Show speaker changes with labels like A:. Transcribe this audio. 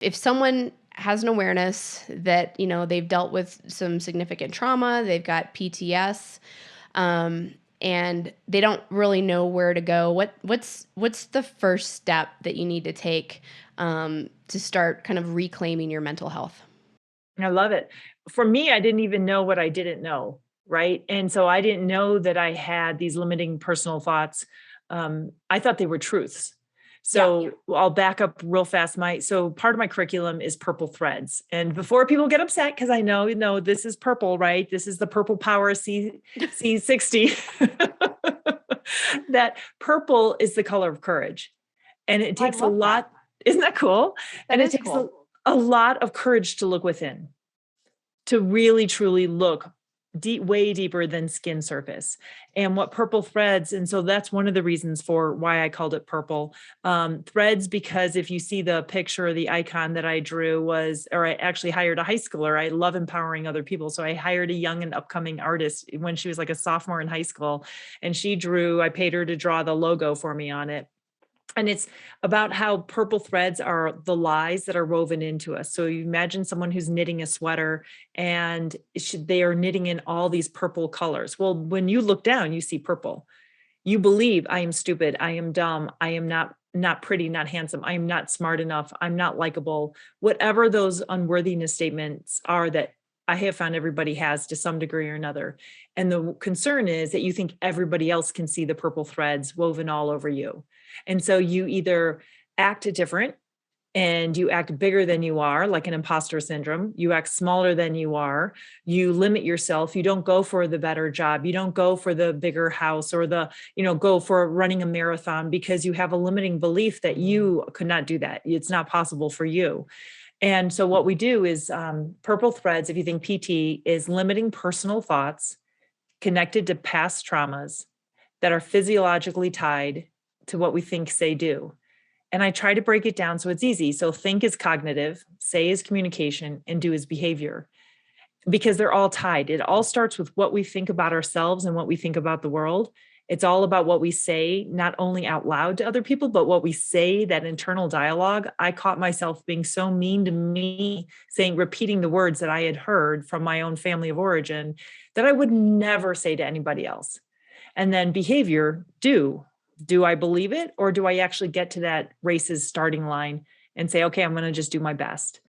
A: If someone has an awareness that, they've dealt with some significant trauma, they've got PTS, and they don't really know where to go, what's the first step that you need to take to start kind of reclaiming your mental health?
B: I love it. For me, I didn't even know what I didn't know, right? And so I didn't know that I had these limiting personal thoughts. I thought they were truths.
A: Yeah.
B: So I'll back up real fast. So part of my curriculum is purple threads. And before people get upset, because I know, this is purple, right? This is the purple power C60. That purple is the color of courage. And it
A: I
B: takes a
A: love that.
B: lot. Isn't that cool?
A: That
B: And it
A: is
B: takes
A: cool.
B: a lot of courage to look within, to really truly look deep, way deeper than skin surface. And what purple threads, and so that's one of the reasons for why I called it purple threads, because if you see the picture or the icon that I drew or I actually hired a high schooler. I love empowering other people. So I hired a young and upcoming artist when she was like a sophomore in high school, and I paid her to draw the logo for me on it. And it's about how purple threads are the lies that are woven into us. So you imagine someone who's knitting a sweater and they are knitting in all these purple colors. Well, when you look down, you see purple. You believe I am stupid, I am dumb, I am not pretty, not handsome, I am not smart enough, I'm not likable. Whatever those unworthiness statements are that I have found everybody has to some degree or another. And the concern is that you think everybody else can see the purple threads woven all over you. And so you either act different and you act bigger than you are, like an imposter syndrome. You act smaller than you are. You limit yourself. You don't go for the better job. You don't go for the bigger house or go for running a marathon because you have a limiting belief that you could not do that. It's not possible for you. And so what we do is purple threads, if you think PT, is limiting personal thoughts connected to past traumas that are physiologically tied to what we think, say, do. And I try to break it down so it's easy. So think is cognitive, say is communication, and do is behavior, because they're all tied. It all starts with what we think about ourselves and what we think about the world. It's all about what we say, not only out loud to other people, but what we say, that internal dialogue. I caught myself being so mean to me, repeating the words that I had heard from my own family of origin that I would never say to anybody else. And then behavior, do I believe it? Or do I actually get to that race's starting line and say, okay, I'm going to just do my best?